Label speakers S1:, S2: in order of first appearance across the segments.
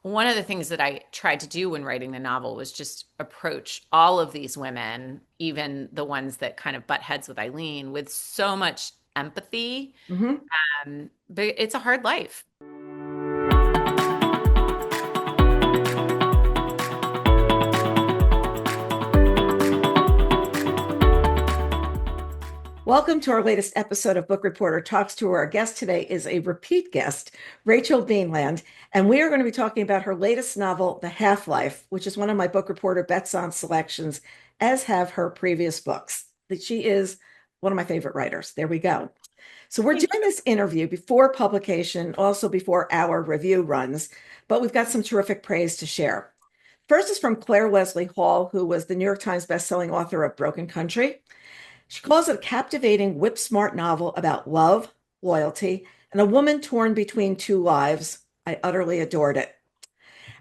S1: one of the things that I tried to do when writing the novel was just approach all of these women, even the ones that kind of butt heads with Eileen, with so much empathy.
S2: Hmm.
S1: But it's a hard life.
S2: Welcome to our latest episode of Book Reporter Talks to. Our guest today is a repeat guest, Rachel Beanland, and we are going to be talking about her latest novel, The Half-Life, which is one of my Book Reporter Bets On selections, as have her previous books. That she is one of my favorite writers. There we go. So we're
S1: Thank
S2: doing this interview before publication, also before our review runs, but we've got some terrific praise to share. First is from Claire Wesley Hall, who was the New York Times bestselling author of Broken Country. She calls it a captivating, whip-smart novel about love, loyalty, and a woman torn between two lives. I utterly adored it.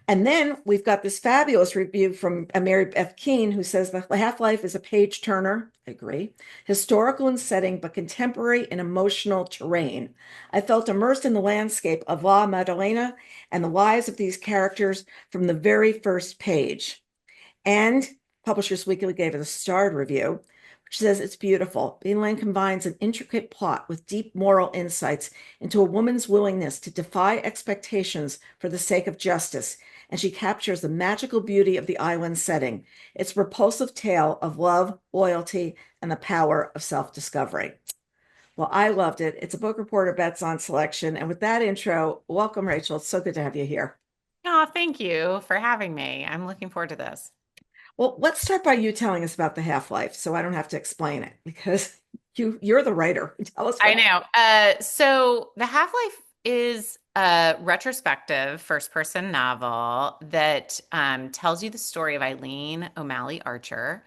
S2: And then we've got this fabulous review from Mary Beth Keene, who says the Half-Life is a page turner. I agree. Historical in setting, but contemporary and emotional terrain. I felt immersed in the landscape of La Maddalena and the lives of these characters from the very first page. And Publishers Weekly gave it a starred review, which says it's beautiful. Beanland combines an intricate plot with deep moral insights into a woman's willingness to defy expectations for the sake of justice, and she captures the magical beauty of the island setting, its repulsive tale of love, loyalty, and the power of self-discovery. Well, I loved it. It's a Book Reporter Bets On selection. And with that intro, welcome, Rachel. It's so good to have you here.
S1: Oh, thank you for having me. I'm looking forward to this.
S2: Well, let's start by you telling us about the half-life so I don't have to explain it because you're the writer. Tell us
S1: I
S2: what.
S1: know. So The Half-Life is a retrospective first-person novel that tells you the story of Eileen O'Malley Archer,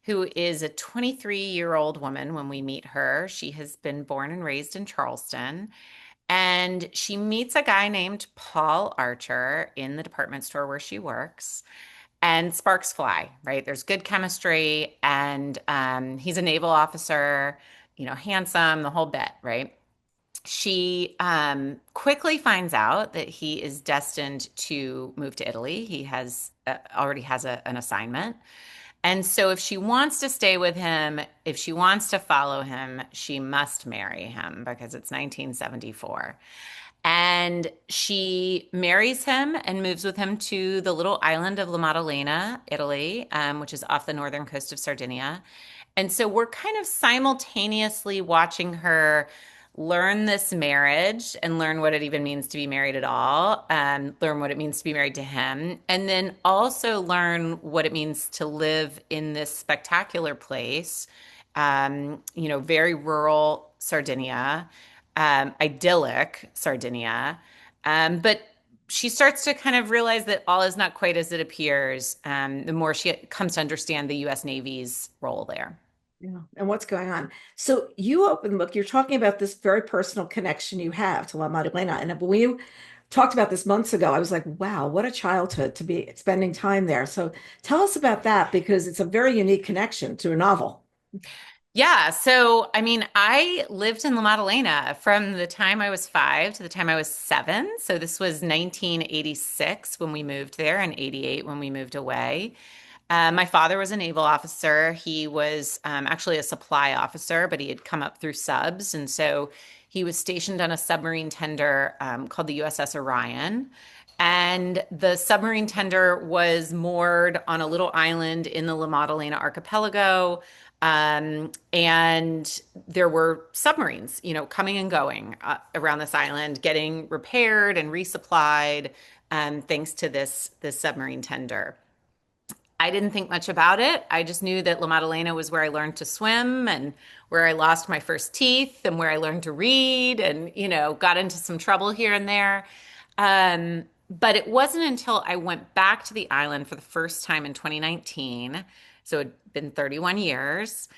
S1: who is a 23-year-old woman when we meet her. She has been born and raised in Charleston, and she meets a guy named Paul Archer in the department store where she works. And sparks fly, right? There's good chemistry, and he's a naval officer, handsome, the whole bit, right? She quickly finds out that he is destined to move to Italy. He has already has an assignment. And so if she wants to stay with him, if she wants to follow him, she must marry him because it's 1974. And she marries him and moves with him to the little island of La Maddalena, Italy, which is off the northern coast of Sardinia. And so we're kind of simultaneously watching her learn this marriage and learn what it even means to be married at all, learn what it means to be married to him, and then also learn what it means to live in this spectacular place, very rural Sardinia, idyllic Sardinia. But she starts to kind of realize that all is not quite as it appears, the more she comes to understand the U.S. Navy's role there.
S2: Yeah. And what's going on? So you open the book, you're talking about this very personal connection you have to La Maddalena. And when you talked about this months ago, I was like, wow, what a childhood to be spending time there. So tell us about that because it's a very unique connection to a novel.
S1: Yeah, so I mean, I lived in La Maddalena from the time I was 5 to the time I was 7. So this was 1986 when we moved there and 88 when we moved away. My father was a naval officer. He was actually a supply officer, but he had come up through subs. And so he was stationed on a submarine tender called the USS Orion. And the submarine tender was moored on a little island in the La Maddalena archipelago. And there were submarines, coming and going around this island, getting repaired and resupplied, thanks to this submarine tender. I didn't think much about it. I just knew that La Maddalena was where I learned to swim and where I lost my first teeth and where I learned to read and, got into some trouble here and there. But it wasn't until I went back to the island for the first time in 2019. So it'd been 31 years,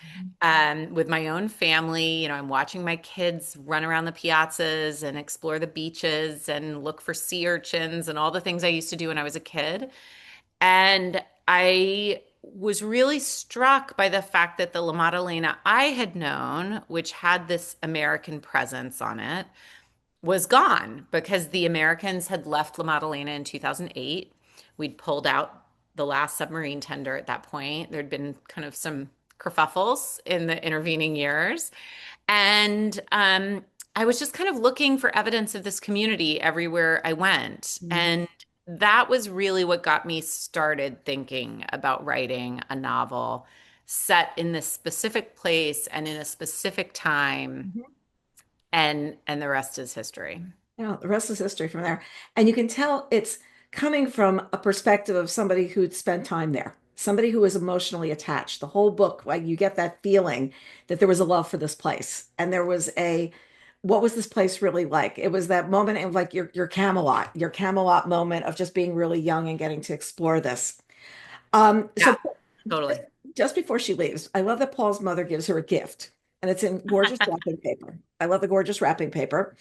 S1: with my own family. I'm watching my kids run around the piazzas and explore the beaches and look for sea urchins and all the things I used to do when I was a kid. And I was really struck by the fact that the La Maddalena I had known, which had this American presence on it, was gone because the Americans had left La Maddalena in 2008. We'd pulled out the last submarine tender at that point. There'd been kind of some kerfuffles in the intervening years. And I was just kind of looking for evidence of this community everywhere I went.
S2: Mhm.
S1: And that was really what got me started thinking about writing a novel set in this specific place and in a specific time,
S2: Mhm.
S1: and the rest is history.
S2: Yeah, the rest is history from there. And you can tell it's coming from a perspective of somebody who'd spent time there, somebody who was emotionally attached. The whole book, like you get that feeling that there was a love for this place. And there was what was this place really like? It was that moment of like your Camelot moment of just being really young and getting to explore this.
S1: Yeah,
S2: So
S1: totally.
S2: just before she leaves, I love that Paul's mother gives her a gift, and it's in gorgeous wrapping paper. I love the gorgeous wrapping paper.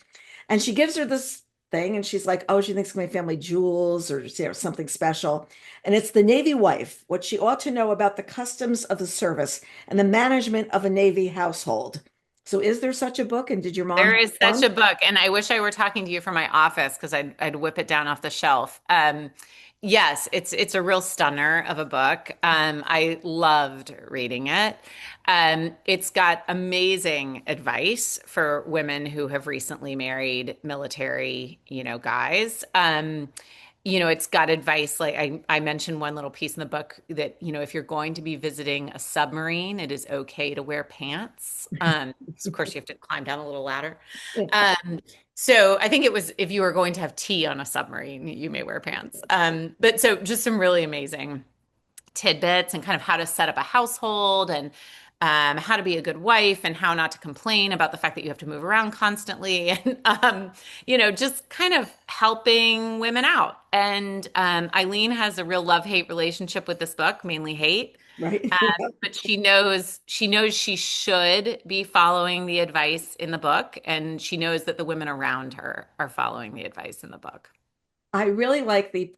S2: And she gives her this thing, and she's like, oh, she thinks it's my family jewels or something special. And it's the Navy wife, what she ought to know about the customs of the service and the management of a Navy household. So is there such a book? And did your mom
S1: There
S2: have
S1: is such
S2: one?
S1: a book, and I wish I were talking to you from my office because I'd whip it down off the shelf. Yes, it's a real stunner of a book. I loved reading it. It's got amazing advice for women who have recently married military, guys. It's got advice like I mentioned one little piece in the book that, if you're going to be visiting a submarine, it is okay to wear pants. Of course, you have to climb down a little ladder.
S2: Yeah.
S1: So I think it was if you were going to have tea on a submarine, you may wear pants. But so just some really amazing tidbits and kind of how to set up a household and how to be a good wife and how not to complain about the fact that you have to move around constantly and just kind of helping women out. And Eileen has a real love-hate relationship with this book, mainly hate.
S2: Right.
S1: But she knows she should be following the advice in the book, and she knows that the women around her are following the advice in the book.
S2: I really like the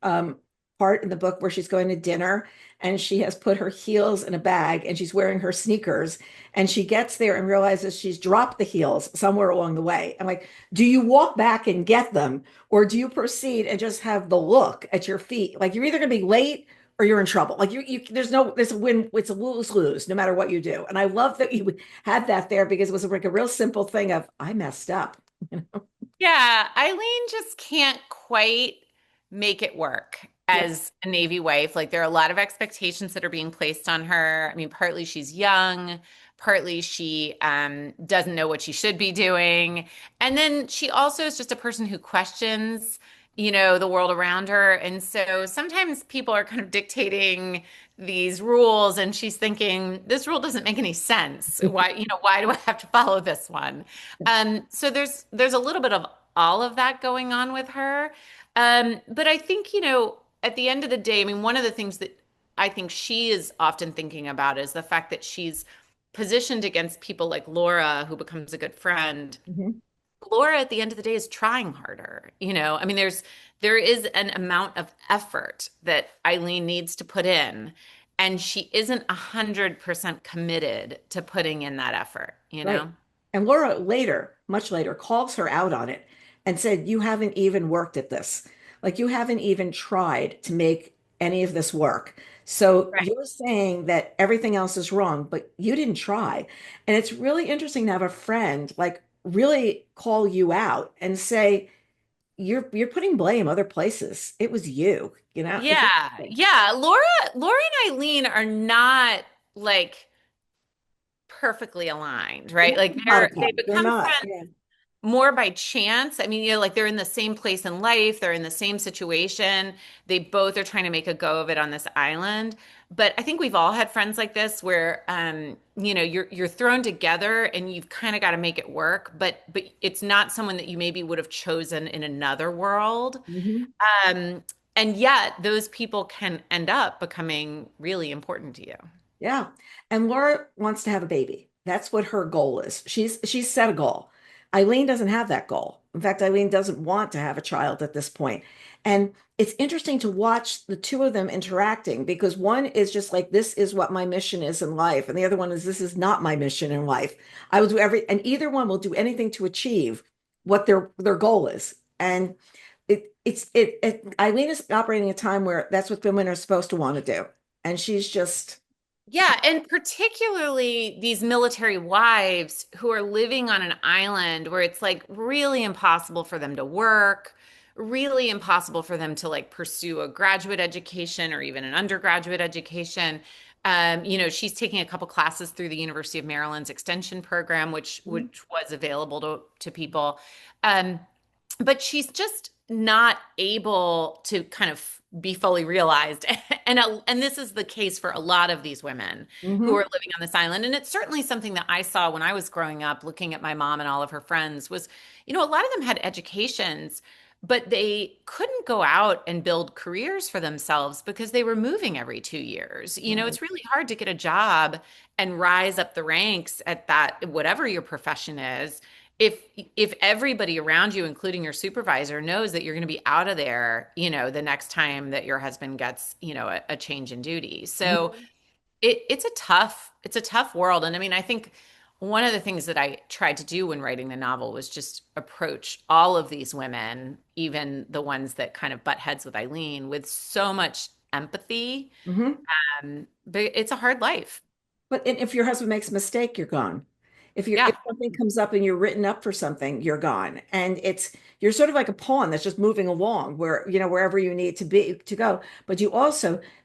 S2: part in the book where she's going to dinner and she has put her heels in a bag and she's wearing her sneakers and she gets there and realizes she's dropped the heels somewhere along the way. I'm like, do you walk back and get them or do you proceed and just have the look at your feet? Like you're either going to be late or you're in trouble. Like there's a win, it's a lose-lose no matter what you do. And I love that you had that there because it was like a real simple thing of I messed up.
S1: Yeah, Eileen just can't quite make it work
S2: Yep.
S1: as a Navy wife. Like there are a lot of expectations that are being placed on her. I mean, partly she's young, partly she doesn't know what she should be doing. And then she also is just a person who questions, the world around her. And so sometimes people are kind of dictating these rules and she's thinking, this rule doesn't make any sense. Why do I have to follow this one? So there's a little bit of all of that going on with her. But I think, at the end of the day, I mean, one of the things that I think she is often thinking about is the fact that she's positioned against people like Laura, who becomes a good friend.
S2: Mhm.
S1: Laura, at the end of the day, is trying harder. I mean, there is an amount of effort that Eileen needs to put in, and she isn't 100% committed to putting in that effort, you
S2: Right.
S1: know?
S2: And Laura later, much later, calls her out on it and said, you haven't even worked at this. Like you haven't even tried to make any of this work. So
S1: Right.
S2: you're saying that everything else is wrong, but you didn't try. And it's really interesting to have a friend like really call you out and say, you're putting blame other places. It was you, it's
S1: Yeah, yeah. Laura and Eileen are not like perfectly aligned, right? Like they
S2: they're
S1: become
S2: not.
S1: friends
S2: Yeah.
S1: more by chance. I mean, like they're in the same place in life, they're in the same situation. They both are trying to make a go of it on this island. But I think we've all had friends like this where you're thrown together and you've kind of got to make it work, but it's not someone that you maybe would have chosen in another world.
S2: Mhm.
S1: Um, and yet those people can end up becoming really important to you.
S2: Yeah. And Laura wants to have a baby. That's what her goal is. She's set a goal. Eileen doesn't have that goal. In fact, Eileen doesn't want to have a child at this point. And it's interesting to watch the two of them interacting because one is just like, this is what my mission is in life. And the other one is, this is not my mission in life. I will do and either one will do anything to achieve what their goal is. And Eileen is operating a time where that's what women are supposed to want to do. And she's just,
S1: Yeah, and particularly these military wives who are living on an island where it's like really impossible for them to work, really impossible for them to like pursue a graduate education or even an undergraduate education. She's taking a couple classes through the University of Maryland's extension program, which was available to people. Um, but she's just not able to kind of be fully realized. And this is the case for a lot of these women who
S2: mm-hmm,
S1: are living on this island. And it's certainly something that I saw when I was growing up, looking at my mom and all of her friends was, a lot of them had educations, but they couldn't go out and build careers for themselves because they were moving every 2 years.
S2: right.
S1: It's really hard to get a job and rise up the ranks at that, whatever your profession is, if everybody around you, including your supervisor, knows that you're going to be out of there, the next time that your husband gets, a change in duty. So
S2: Mhm,
S1: it's a tough world. And I mean, I think one of the things that I tried to do when writing the novel was just approach all of these women, even the ones that kind of butt heads with Eileen, with so much empathy.
S2: mhm.
S1: But it's a hard life.
S2: But if your husband makes a mistake, you're gone. If
S1: Yeah.
S2: something comes up and you're written up for something, you're gone. And you're sort of like a pawn that's just moving along wherever you need to go. But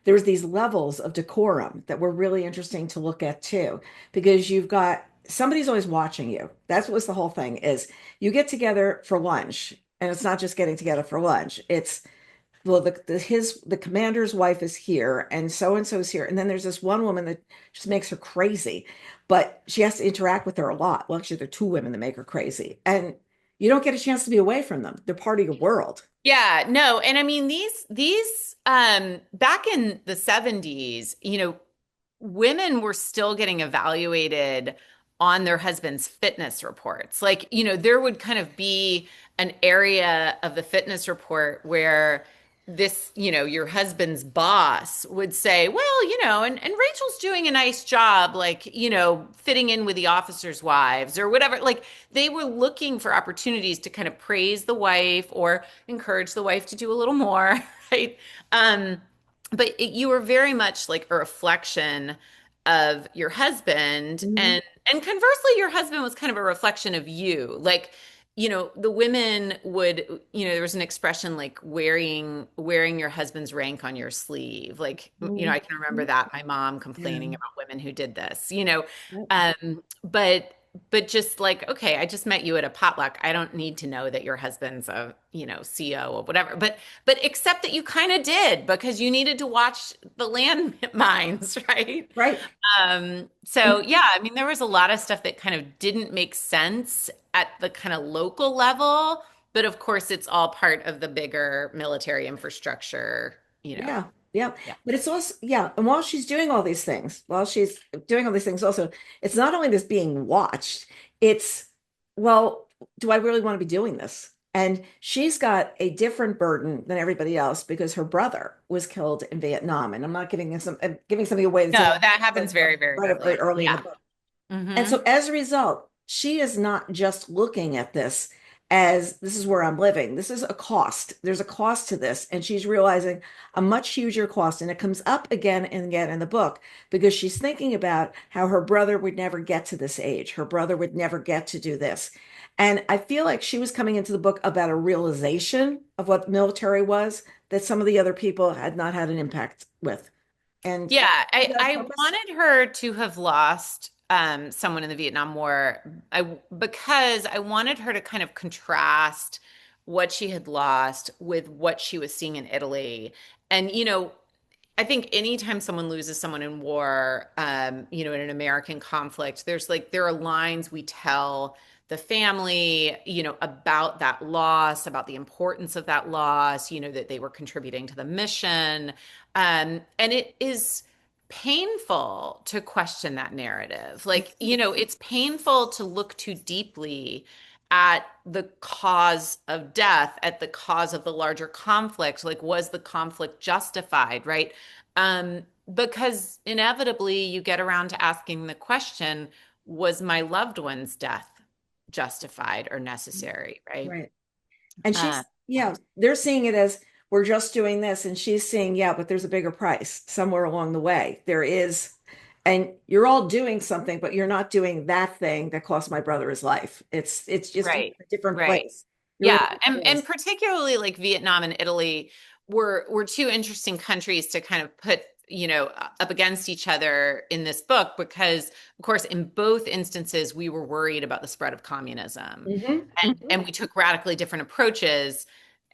S2: there's these levels of decorum that were really interesting to look at too, because you've got somebody's always watching you. That's what was the whole thing is you get together for lunch, and it's not just getting together for lunch. It's well, the commander's wife is here, and so is here, and then there's this one woman that just makes her crazy, but she has to interact with her a lot. Well, actually, there are two women that make her crazy, and you don't get a chance to be away from them. They're part of your world.
S1: Yeah, no, and I mean these back in the 70s, women were still getting evaluated on their husband's fitness reports. Like, there would kind of be an area of the fitness report where your husband's boss would say, well, and Rachel's doing a nice job, like, fitting in with the officers' wives or whatever. Like, they were looking for opportunities to kind of praise the wife or encourage the wife to do a little more, right? But you were very much like a reflection of your husband,
S2: Mhm.
S1: and conversely your husband was kind of a reflection of you. Like, the women would, there was an expression like wearing your husband's rank on your sleeve. Like,
S2: Mhm.
S1: I can remember that my mom complaining
S2: Yeah.
S1: about women who did this,
S2: Yep.
S1: but just like, okay, I just met you at a potluck. I don't need to know that your husband's a, CO or whatever. But except that you kind of did because you needed to watch the landmines, right?
S2: Right.
S1: So
S2: And
S1: yeah, I mean, there was a lot of stuff that kind of didn't make sense at the kind of local level, but of course, it's all part of the bigger military infrastructure,
S2: yeah, yeah.
S1: Yeah.
S2: But it's also, yeah. And while she's doing all these things, also, it's not only this being watched, it's, well, do I really want to be doing this? And she's got a different burden than everybody else because her brother was killed in Vietnam. And I'm giving something away
S1: No,
S2: that's in
S1: that happens very, very
S2: right
S1: early.
S2: early in the
S1: Yeah.
S2: book. And
S1: Hmm.
S2: so as a result, she is not just looking at this as this is where I'm living. This is a cost. There's a cost to this. And she's realizing a much huger cost. And it comes up again and again in the book because she's thinking about how her brother would never get to this age. Her brother would never get to do this. And I feel like she was coming into the book about a realization of what the military was that some of the other people had not had an impact with. And
S1: Yeah,
S2: is
S1: I
S2: that on
S1: I
S2: purpose?
S1: wanted her to have lost someone in the Vietnam War. Because I wanted her to kind of contrast what she had lost with what she was seeing in Italy. And I think anytime someone loses someone in war, in an American conflict, there are lines we tell the family, about that loss, about the importance of that loss, that they were contributing to the mission. And it is painful to question that narrative. Like, it's painful to look too deeply at the cause of death, at the cause of the larger conflict. Like, was the conflict justified, right? Because inevitably you get around to asking the question, was my loved one's death justified or necessary, right?
S2: Right. And
S1: Uh,
S2: yeah, they're seeing it as we're just doing this. And she's saying, yeah, but there's a bigger price somewhere along the way. There is, and you're all doing something, but you're not doing that thing that cost my brother his life. It's just a
S1: right,
S2: different
S1: right.
S2: place. You're in a
S1: Yeah,
S2: different
S1: and
S2: place.
S1: particularly like Vietnam and Italy were two interesting countries to kind of put, up against each other in this book because, of course, in both instances we were worried about the spread of communism,
S2: Hmm.
S1: and we took radically different approaches,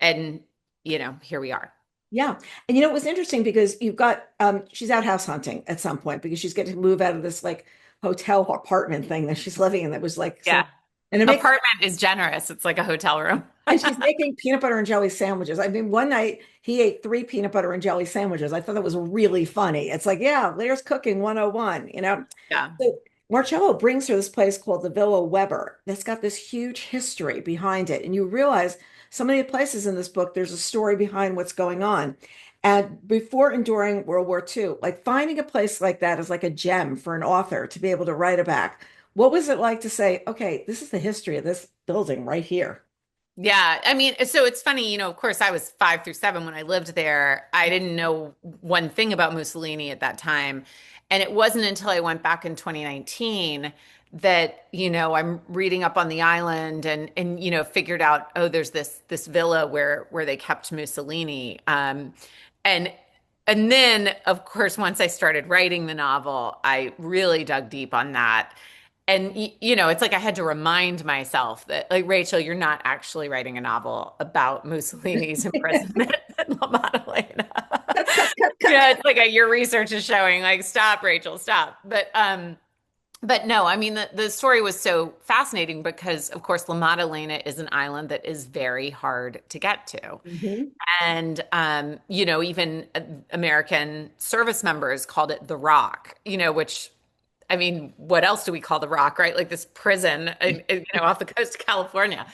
S1: and here we are.
S2: Yeah. And it was interesting because you've got she's out house hunting at some point because she's getting to move out of this like hotel apartment thing that she's living in that was like so
S1: Yeah,
S2: and it makes
S1: apartment is generous. It's like a hotel room.
S2: and she's making peanut butter and jelly sandwiches. I mean, one night he ate three peanut butter and jelly sandwiches. I thought that was really funny. It's like, yeah, there's cooking 101, you know?
S1: Yeah.
S2: So Marcello brings her this place called the Villa Weber that's got this huge history behind it. And you realize so many places in this book, there's a story behind what's going on. And before and during World War II, like finding a place like that is like a gem for an author to be able to write about. What was it like to say, okay, this is the history of this building right here?
S1: Yeah, I mean, so it's funny, of course, I was 5 through 7 when I lived there. I didn't know one thing about Mussolini at that time. And it wasn't until I went back in 2019 that, I'm reading up on the island and figured out, oh, there's this villa where they kept Mussolini. And and then, of course, once I started writing the novel, I really dug deep on that. And it's like I had to remind myself that, like, Rachel, you're not actually writing a novel about Mussolini's imprisonment in La Maddalena.
S2: Cut, cut, cut, cut,
S1: Yeah,
S2: cut.
S1: it's like your research is showing, like, stop, Rachel, stop. But no, I mean the story was so fascinating because, of course, La Maddalena is an island that is very hard to get to.
S2: Mhm.
S1: And even American service members called it the Rock, which, I mean, what else do we call the Rock, right? Like this prison, off the coast of California.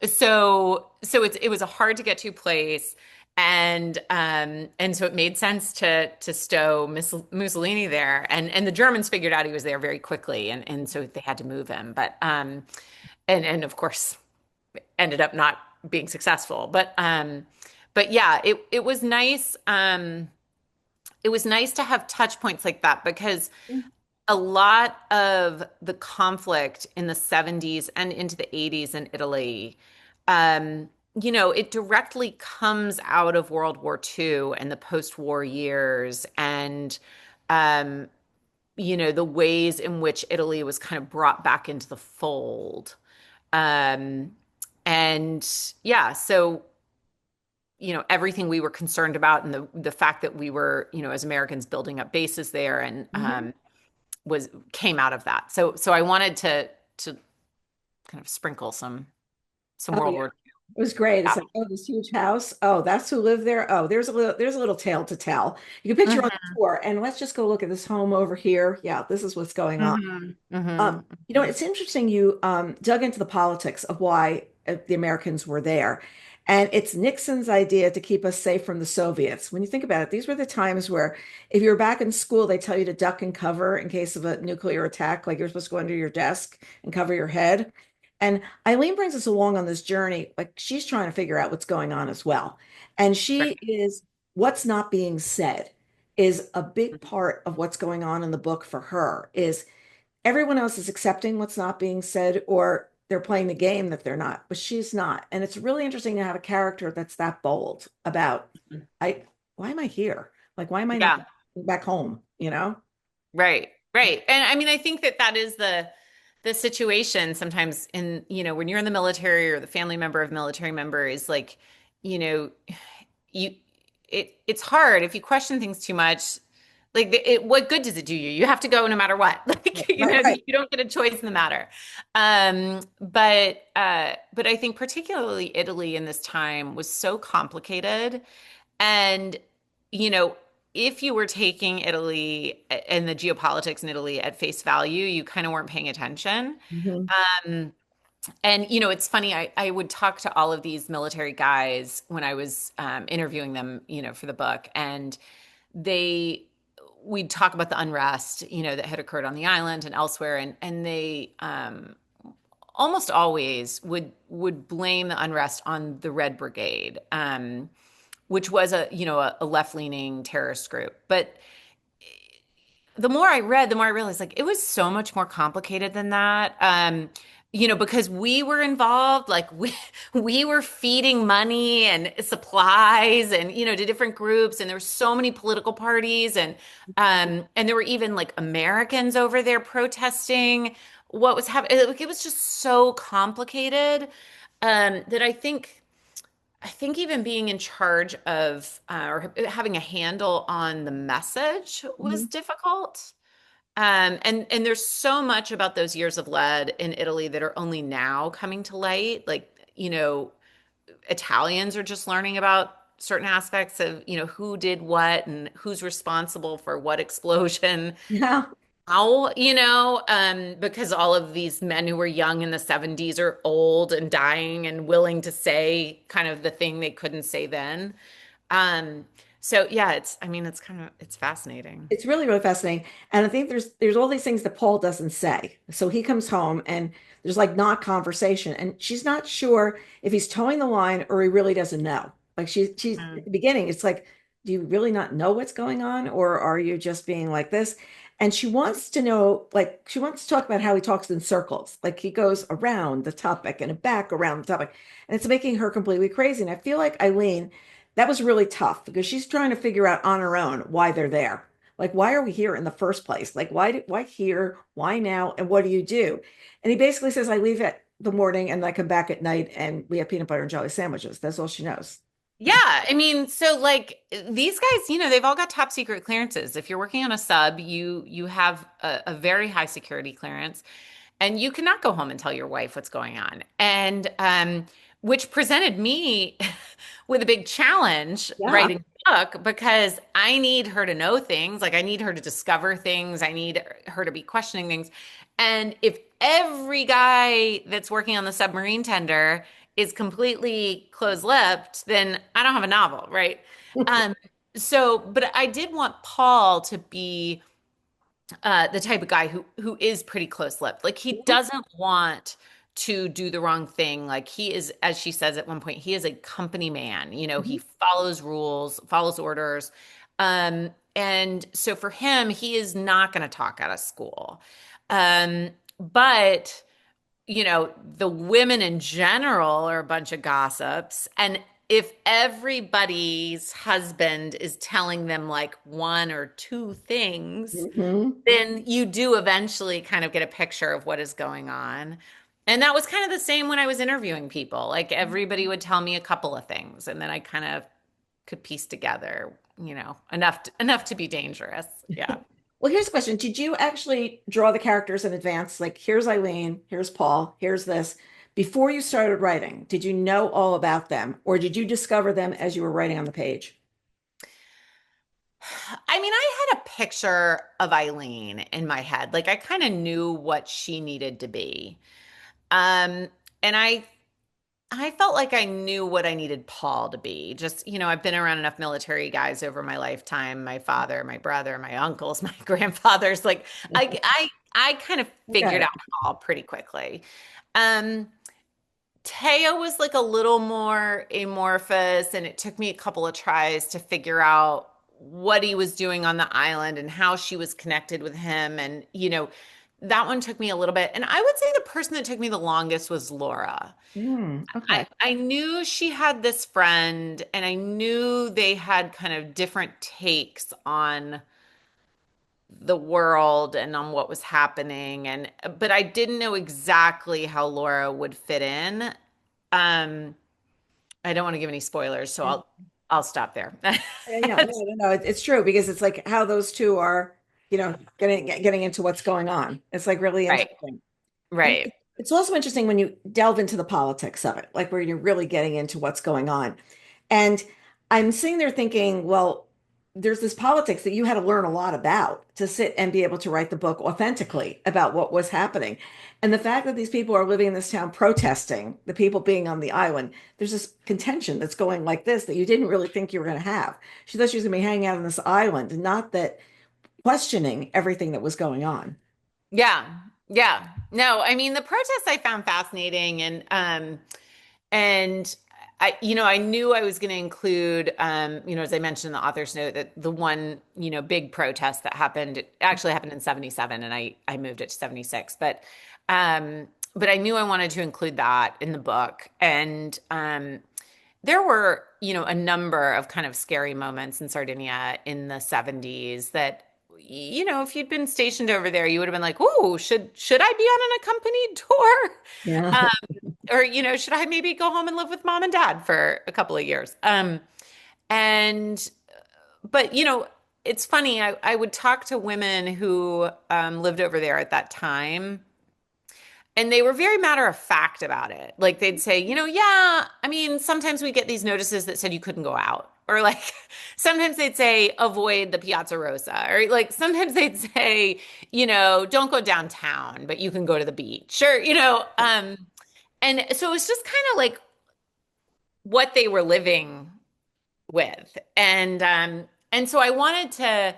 S1: So it was a hard to get to place, and so it made sense to stow Mussolini there, and the Germans figured out he was there very quickly, and so they had to move him, and of course ended up not being successful, but yeah, it was nice. It was nice to have touch points like that because a lot of the conflict in the 70s and into the 80s in Italy, it directly comes out of World War II and the post-war years, and um, the ways in which Italy was kind of brought back into the fold. Um, and yeah, so everything we were concerned about and the fact that we were, as Americans building up bases there, and
S2: Mhm.
S1: was came out of that. So I wanted to kind of sprinkle some
S2: Oh
S1: World
S2: yeah,
S1: War
S2: it was great. It's
S1: II.
S2: like, oh, this huge house. Oh, that's who lived there. Oh, there's a little tale to tell. You can picture on the
S1: Hmm.
S2: tour, and let's just go look at this home over here. Yeah, this is what's going on.
S1: Hmm. Hmm.
S2: It's interesting you dug into the politics of why the Americans were there. And it's Nixon's idea to keep us safe from the Soviets. When you think about it, these were the times where if you were back in school, they tell you to duck and cover in case of a nuclear attack, like you're supposed to go under your desk and cover your head. And Eileen brings us along on this journey, like she's trying to figure out what's going on as well. And she
S1: Right.
S2: is what's not being said is a big part of what's going on in the book for her is everyone else is accepting what's not being said or they're playing the game that they're not, but she's not. And it's really interesting to have a character that's that bold about I why am I here? Like why am I not
S1: Yeah.
S2: back home, you know?
S1: Right. Right. And I mean, I think that is the situation sometimes in, when you're in the military or the family member of military member is like, you know, you it's hard if you question things too much. Like, what good does it do you? You have to go no matter what. Like,
S2: Right, right.
S1: you don't get a choice in the matter. But I think particularly Italy in this time was so complicated, and you know, if you were taking Italy and the geopolitics in Italy at face value, you kind of weren't paying attention.
S2: Mhm.
S1: Um, and it's funny, I would talk to all of these military guys when I was interviewing them, for the book, and they we'd talk about the unrest, that had occurred on the island and elsewhere, and they almost always would blame the unrest on the Red Brigade, which was a left-leaning terrorist group. But the more I read, the more I realized like it was so much more complicated than that. Because we were involved, like we were feeding money and supplies and to different groups, and there were so many political parties, and there were even like Americans over there protesting what was happening. Like, it was just so complicated that I think even being in charge of or having a handle on the message was
S2: Mhm.
S1: difficult. And there's so much about those years of lead in Italy that are only now coming to light. Like, Italians are just learning about certain aspects of, who did what and who's responsible for what explosion.
S2: Yeah.
S1: How, because all of these men who were young in the 70s are old and dying and willing to say kind of the thing they couldn't say then. Um, so yeah, it's fascinating.
S2: It's really, really fascinating. And I think there's all these things that Paul doesn't say. So he comes home and there's like not conversation. And she's not sure if he's towing the line or he really doesn't know. Like she's at
S1: Mm.
S2: the beginning, it's like, do you really not know what's going on? Or are you just being like this? And she wants to know, like, she wants to talk about how he talks in circles. Like he goes around the topic and back around the topic. And it's making her completely crazy. And I feel like Eileen, that was really tough because she's trying to figure out on her own why they're there. Like, why are we here in the first place? Like, why here? Why now? And what do you do? And he basically says, I leave at the morning and I come back at night and we have peanut butter and jelly sandwiches. That's all she knows.
S1: Yeah, I mean, so like these guys, they've all got top secret clearances. If you're working on a sub, you have a very high security clearance, and you cannot go home and tell your wife what's going on. And which presented me with a big challenge
S2: Yeah.
S1: writing the book because I need her to know things. Like I need her to discover things. I need her to be questioning things. And if every guy that's working on the submarine tender is completely closed-lipped, then I don't have a novel, right? Um, but I did want Paul to be the type of guy who is pretty close-lipped. Like he doesn't want to do the wrong thing. Like he is, as she says at one point, he is a company man. He follows rules, follows orders. And so for him, he is not going to talk out of school. But the women in general are a bunch of gossips. And if everybody's husband is telling them like one or two things,
S2: Mhm.
S1: then you do eventually kind of get a picture of what is going on. And that was kind of the same when I was interviewing people. Like everybody would tell me a couple of things, and then I kind of could piece together, enough to be dangerous. Yeah.
S2: Well, here's the question. Did you actually draw the characters in advance? Like, here's Eileen, here's Paul, here's this. Before you started writing, did you know all about them, or did you discover them as you were writing on the page?
S1: I mean, I had a picture of Eileen in my head. Like I kind of knew what she needed to be. And I felt like I knew what I needed Paul to be. Just, I've been around enough military guys over my lifetime, my father, my brother, my uncles, my grandfathers. Like I kind of figured
S2: Okay.
S1: out Paul pretty quickly. Um, Teo was like a little more amorphous, and it took me a couple of tries to figure out what he was doing on the island and how she was connected with him. And, that one took me a little bit. And I would say the person that took me the longest was Laura. I,
S2: Okay.
S1: I knew she had this friend, and I knew they had kind of different takes on the world and on what was happening. But I didn't know exactly how Laura would fit in. Um, I don't want to give any spoilers, so I'll stop there.
S2: Yeah, no, no, no. It's true because it's like how those two are, getting into what's going on. It's like really
S1: Right,
S2: interesting. And
S1: right.
S2: it's also interesting when you delve into the politics of it, like where you're really getting into what's going on. And I'm sitting there thinking, well, there's this politics that you had to learn a lot about to sit and be able to write the book authentically about what was happening. And the fact that these people are living in this town protesting, the people being on the island, there's this contention that's going like this that you didn't really think you were going to have. She thought she was going to be hanging out on this island, not that questioning everything that was going on.
S1: Yeah. Yeah. No, I mean the protests I found fascinating and I knew I was going to include as I mentioned in the author's note that the one, big protest that happened it actually happened in 77 and I moved it to 76. But I knew I wanted to include that in the book. And there were, a number of kind of scary moments in Sardinia in the 70s that, if you'd been stationed over there, you would have been like, "Ooh, should I be on an accompanied tour?"
S2: Yeah.
S1: Or, should I maybe go home and live with mom and dad for a couple of years? And but it's funny. I would talk to women who lived over there at that time, and they were very matter of fact about it. Like they'd say, yeah, I mean, sometimes we get these notices that said you couldn't go out. Or like sometimes they'd say avoid the Piazza Rosa. Or like sometimes they'd say, don't go downtown, but you can go to the beach. Or, and so it was just kind of like what they were living with. And so I wanted to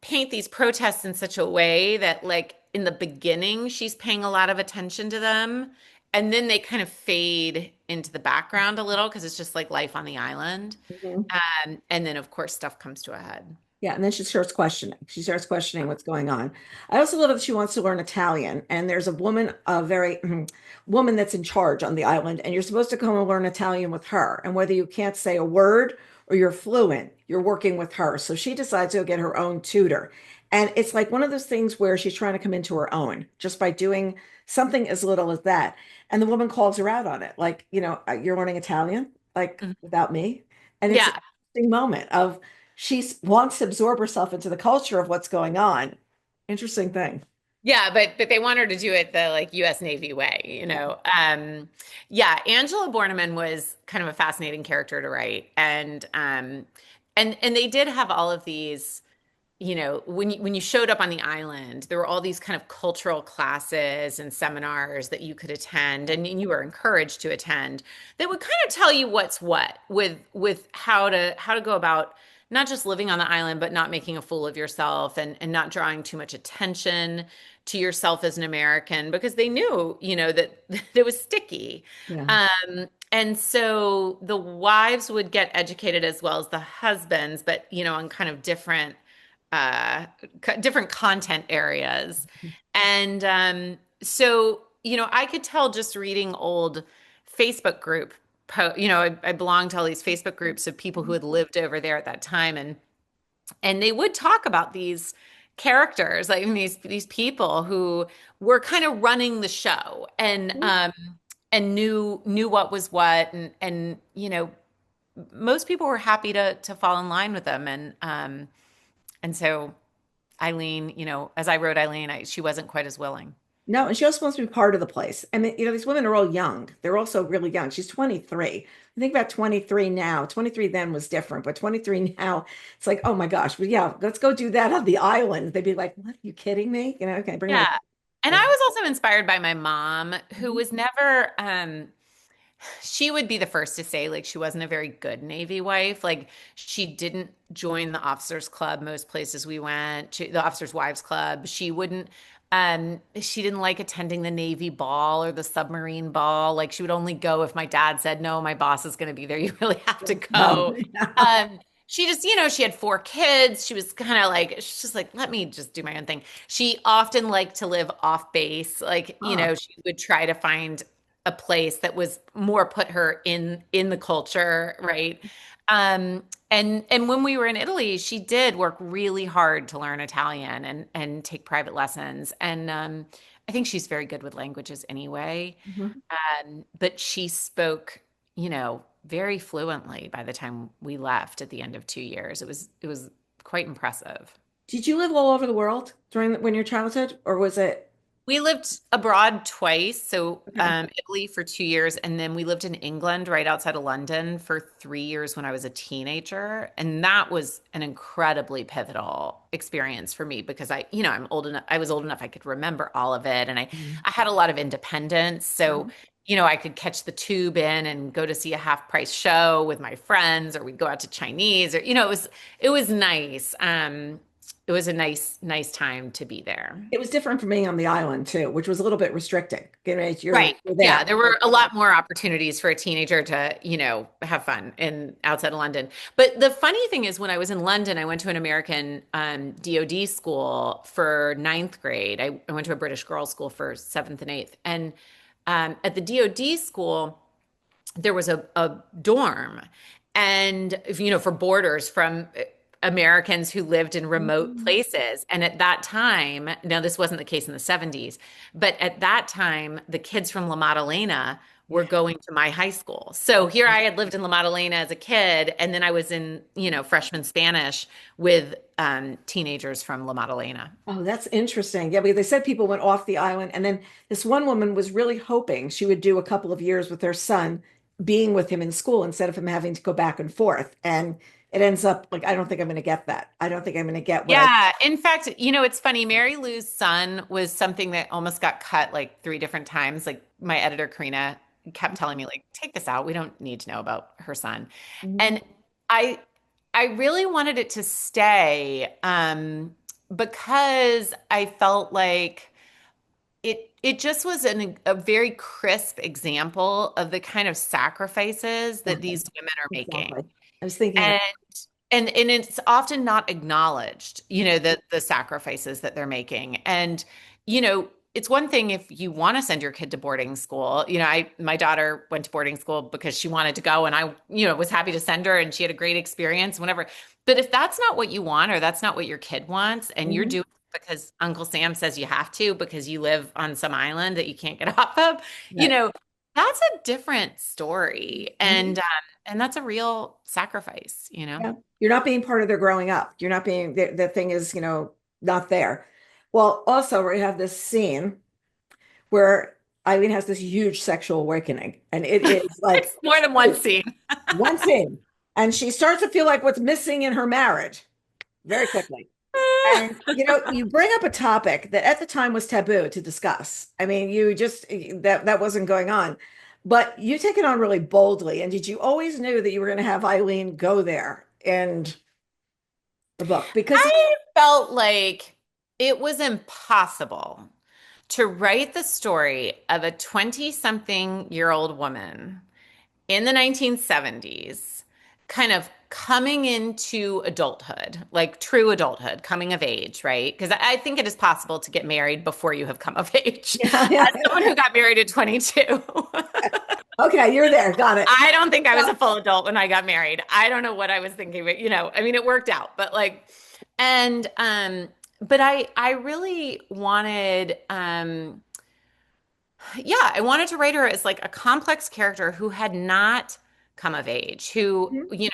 S1: paint these protests in such a way that like in the beginning she's paying a lot of attention to them and then they kind of fade into the background a little because it's just like life on the island.
S2: Mhm.
S1: And then of course stuff comes to a head.
S2: Yeah, and then she starts questioning. She starts questioning what's going on. I also love that she wants to learn Italian, and there's a woman, a very woman that's in charge on the island, and you're supposed to come and learn Italian with her. And whether you can't say a word or you're fluent, you're working with her. So she decides to go get her own tutor. And it's like one of those things where she's trying to come into her own just by doing something as little as that. And the woman calls her out on it, like, you're learning Italian, like
S1: Mhm.
S2: without me. And it's an
S1: Yeah.
S2: interesting moment of wants to absorb herself into the culture of what's going on. Interesting thing.
S1: Yeah, but they want her to do it the like US Navy way, Yeah, Angela Borneman was kind of a fascinating character to write. And they did have all of these, when you showed up on the island, there were all these kind of cultural classes and seminars that you could attend and you were encouraged to attend that would kind of tell you what's what with how to go about not just living on the island, but not making a fool of yourself and not drawing too much attention to yourself as an American because they knew, that it was sticky.
S2: Yeah.
S1: And so the wives would get educated as well as the husbands, but on kind of uh, different content areas. And so, I could tell just reading old Facebook group I belonged to all these Facebook groups of people who had lived over there at that time and they would talk about these characters, like these people who were kind of running the show and knew what was what and most people were happy to fall in line with them and so Eileen, as I wrote Eileen, she wasn't quite as willing.
S2: No, and she also wants to be part of the place. And these women are all young. They're also really young. She's 23. I think about 23 now. 23 then was different, but 23 now, it's like, oh my gosh, well, yeah, let's go do that on the island. They'd be like, what, are you kidding me? Okay, bring my
S1: Yeah. And
S2: yeah.
S1: I was also inspired by my mom, who
S2: Mhm.
S1: was never, she would be the first to say, like, she wasn't a very good Navy wife. Like, she didn't join the officers club most places we went, the officers' wives club. She didn't like attending the Navy ball or the submarine ball. Like, she would only go if my dad said, no, my boss is going to be there. You really have to
S2: Oh,
S1: go. She just, she had 4 kids. She was kind of like, she's just like, let me just do my own thing. She often liked to live off base. Like,
S2: ah,
S1: she would try to find a place that was more put her in the culture, right? And when we were in Italy, she did work really hard to learn Italian and take private lessons. And I think she's very good with languages anyway.
S2: mhm.
S1: But she spoke, very fluently by the time we left at the end of 2 years. It was quite impressive.
S2: Did you live all over the world when your childhood, or was it
S1: We lived abroad twice, so
S2: okay?
S1: Italy for 2 years, and then we lived in England right outside of London for 3 years when I was a teenager, and that was an incredibly pivotal experience for me because I'm old enough. I was old enough I could remember all of it, and I
S2: Mhm.
S1: I had a lot of independence, so
S2: Mhm.
S1: I could catch the tube in and go to see a half price show with my friends, or we'd go out to Chinese, or it was nice. it was a nice time to be there.
S2: It was different from being on the island too, which was a little bit restricting. You know,
S1: Right.
S2: you're
S1: Yeah,
S2: there.
S1: there were a lot more opportunities for a teenager to, have fun in outside of London. But the funny thing is, when I was in London, I went to an American DoD school for ninth grade. I went to a British girls' school for seventh and eighth. And at the DoD school, there was a dorm and for boarders from Americans who lived in remote
S2: Mhm.
S1: places. And at that time, now this wasn't the case in the 70s, but at that time, the kids from La Maddalena were
S2: Yeah.
S1: going to my high school. So here I had lived in La Maddalena as a kid, and then I was in, freshman Spanish with teenagers from La Maddalena.
S2: Oh, that's interesting. Yeah, because they said people went off the island, and then this one woman was really hoping she would do a couple of years with her son, being with him in school instead of him having to go back and forth. And it ends up like, I don't think I'm going to get that. I don't think I'm going to get what I.
S1: Yeah. In fact, it's funny. Mary Lou's son was something that almost got cut like three different times. Like my editor, Karina, kept telling me, like, take this out. We don't need to know about her son.
S2: Mhm.
S1: And I I really wanted it to stay because I felt like it just was a very crisp example of the kind of sacrifices that
S2: Exactly.
S1: these women are making.
S2: Exactly. I was thinking that.
S1: And and it's often not acknowledged, the sacrifices that they're making. And, it's one thing if you want to send your kid to boarding school. My daughter went to boarding school because she wanted to go and I, was happy to send her and she had a great experience, whatever. But if that's not what you want or that's not what your kid wants and you're
S2: Mhm.
S1: doing it because Uncle Sam says you have to because you live on some island that you can't get off of, you
S2: Right.
S1: know, that's a different story.
S2: Mhm.
S1: And that's a real sacrifice.
S2: Yeah. You're not being part of their growing up. You're not being, the thing is, not there. Well, also, we have this scene where Eileen has this huge sexual awakening, and it is like
S1: It's more than one scene.
S2: one scene, and she starts to feel like what's missing in her marriage very quickly. And you bring up a topic that at the time was taboo to discuss. I mean, you just that wasn't going on, but you take it on really boldly. And did you always knew that you were going to have Eileen go there in the book? Because
S1: I felt like it was impossible to write the story of a 20-something-year-old woman in the 1970s, kind of coming into adulthood, like true adulthood, coming of age, right? Because I think it is possible to get married before you have come of age.
S2: yeah,
S1: As
S2: yeah.
S1: someone who got married at 22,
S2: Okay, you're there. Got it.
S1: I don't think I was
S2: Well,
S1: a full adult when I got married. I don't know what I was thinking, but I mean, it worked out, but like, and but I really wanted yeah, I wanted to write her as like a complex character who had not come of age,
S2: mhm,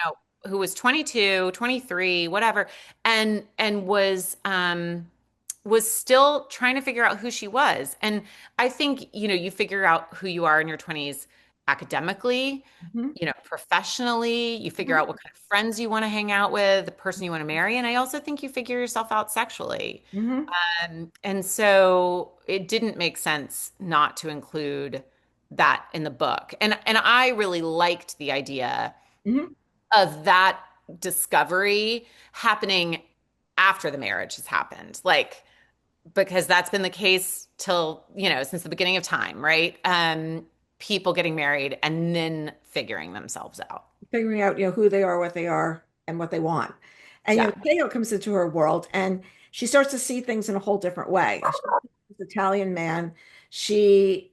S1: who was 22, 23, whatever, and was still trying to figure out who she was. And I think, you figure out who you are in your 20s academically,
S2: mhm,
S1: professionally, you figure
S2: mhm,
S1: out what kind of friends you want to hang out with, the person you want to marry, and I also think you figure yourself out sexually.
S2: mhm,
S1: And so it didn't make sense not to include that in the book. And I really liked the idea
S2: mhm,
S1: of that discovery happening after the marriage has happened. Like because that's been the case till, since the beginning of time, right? People getting married and then figuring themselves out.
S2: figuring out, who they are, what they are, and what they want. And,
S1: Yeah.
S2: Teo comes into her world and she starts to see things in a whole different way. She's an Italian man. She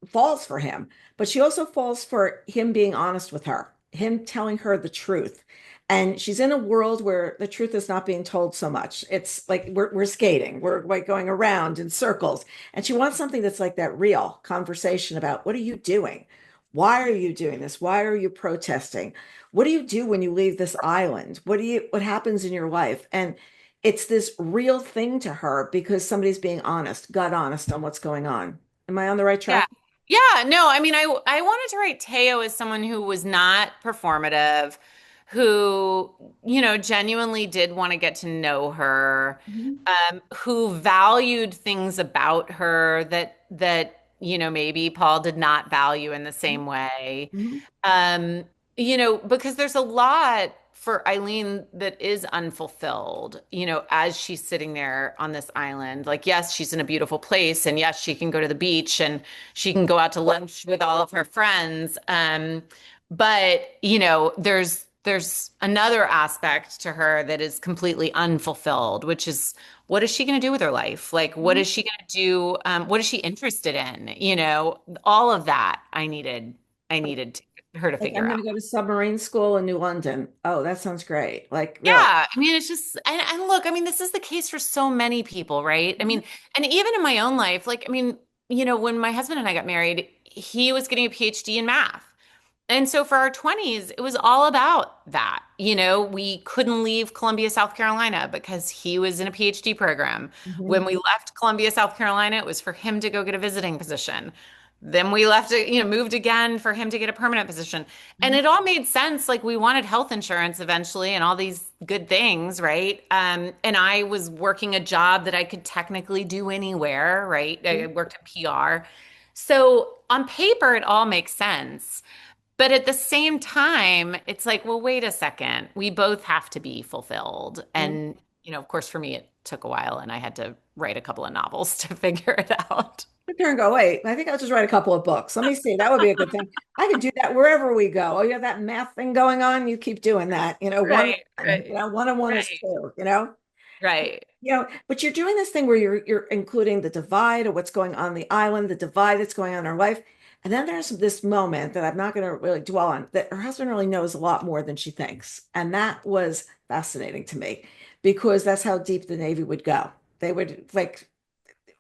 S2: falls for him, but she also falls for him being honest with her, him telling her the truth. And she's in a world where the truth is not being told so much. It's like we're skating, we're like going around in circles. And she wants something that's like that real conversation about what are you doing? Why are you doing this? Why are you protesting? What do you do when you leave this island? What happens in your life? And it's this real thing to her because somebody's being honest, gut honest on what's going on. Am I on the right
S1: Yeah.
S2: track?
S1: Yeah, no, I mean, I wanted to write Teo as someone who was not performative, who, genuinely did want to get to know her,
S2: Mhm.
S1: who valued things about her that, maybe Paul did not value in the same way.
S2: Mhm.
S1: Um, because there's a lot for Eileen that is unfulfilled, as she's sitting there on this island. Like, yes, she's in a beautiful place, and yes, she can go to the beach and she can go out to lunch with all of her friends. But there's another aspect to her that is completely unfulfilled, which is what is she going to do with her life? Like, what
S2: Mhm.
S1: is she going to do? What is she interested in? All of that her to
S2: Like,
S1: figure
S2: I'm going
S1: out.
S2: to go to submarine school in New London. Oh, that sounds great. Like, really.
S1: Yeah, I mean, it's just, and look, I mean, this is the case for so many people, right? I
S2: Mhm.
S1: mean, and even in my own life, like, I mean, when my husband and I got married, he was getting a PhD in math. And so for our 20s, it was all about that. We couldn't leave Columbia, South Carolina because he was in a PhD program.
S2: Mhm.
S1: When we left Columbia, South Carolina, it was for him to go get a visiting position. Then we left it, moved again for him to get a permanent position. And
S2: Mhm.
S1: it all made sense. Like we wanted health insurance eventually and all these good things, right? And I was working a job that I could technically do anywhere, right? I worked in PR. So on paper, it all makes sense. But at the same time, it's like, well, wait a second. We both have to be fulfilled.
S2: Mhm.
S1: And, of course, for me, it took a while and I had to write a couple of novels to figure it out.
S2: Sit there and go, wait, I think I'll just write a couple of books. Let me see. That would be a good thing. I could do that wherever we go. Oh, you have that math thing going on. You keep doing that. One,
S1: Right, right,
S2: one and one is
S1: right,
S2: two.
S1: right.
S2: But you're doing this thing where you're including the divide of what's going on the island, the divide that's going on in her life. And then there's this moment that I'm not going to really dwell on that her husband really knows a lot more than she thinks. And that was fascinating to me because that's how deep the Navy would go. They would like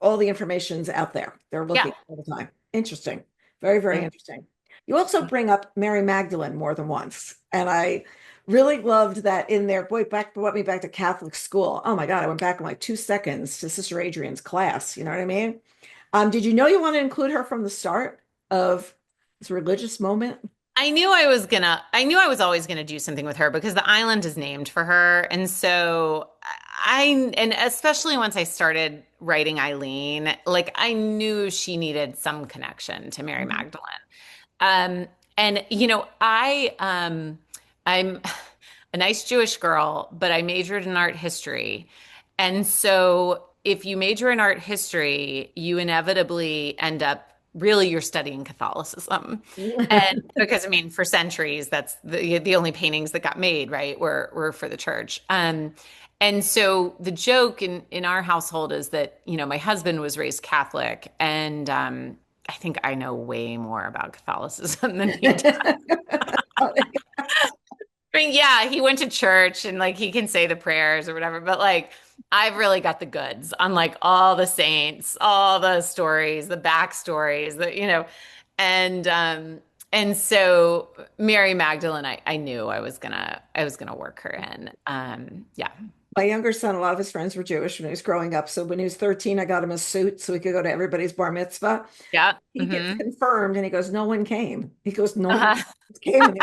S2: all the information's out there. They're
S1: Yeah.
S2: looking all the time. Interesting. Very, very
S1: Mhm.
S2: interesting. You also bring up Mary Magdalene more than once. And I really loved that in there. Boy, brought me back to Catholic school. Oh my God, I went back in like 2 seconds to Sister Adrian's class. You know what I mean? Did you know you want to include her from the start of this religious moment?
S1: I knew I was always gonna do something with her because the island is named for her. And so and especially once I started writing Eileen, like I knew she needed some connection to Mary
S2: Mhm.
S1: Magdalene. Um, and I'm a nice Jewish girl, but I majored in art history. And so if you major in art history, you inevitably end up really you're studying Catholicism. And because I mean, for centuries, that's the only paintings that got made, right, were for the church. And so the joke in our household is that, my husband was raised Catholic, and I think I know way more about Catholicism than he does. I mean, yeah, he went to church and like he can say the prayers or whatever, but like I've really got the goods on like all the saints, all the stories, the backstories, and so Mary Magdalene, I knew I was gonna work her in. Yeah.
S2: My younger son, a lot of his friends were Jewish when he was growing up. So when he was 13, I got him a suit so he could go to everybody's bar mitzvah.
S1: Yeah.
S2: He gets
S1: Hmm.
S2: confirmed and he goes, no one came. He goes, no one
S1: Uh-huh.
S2: came. And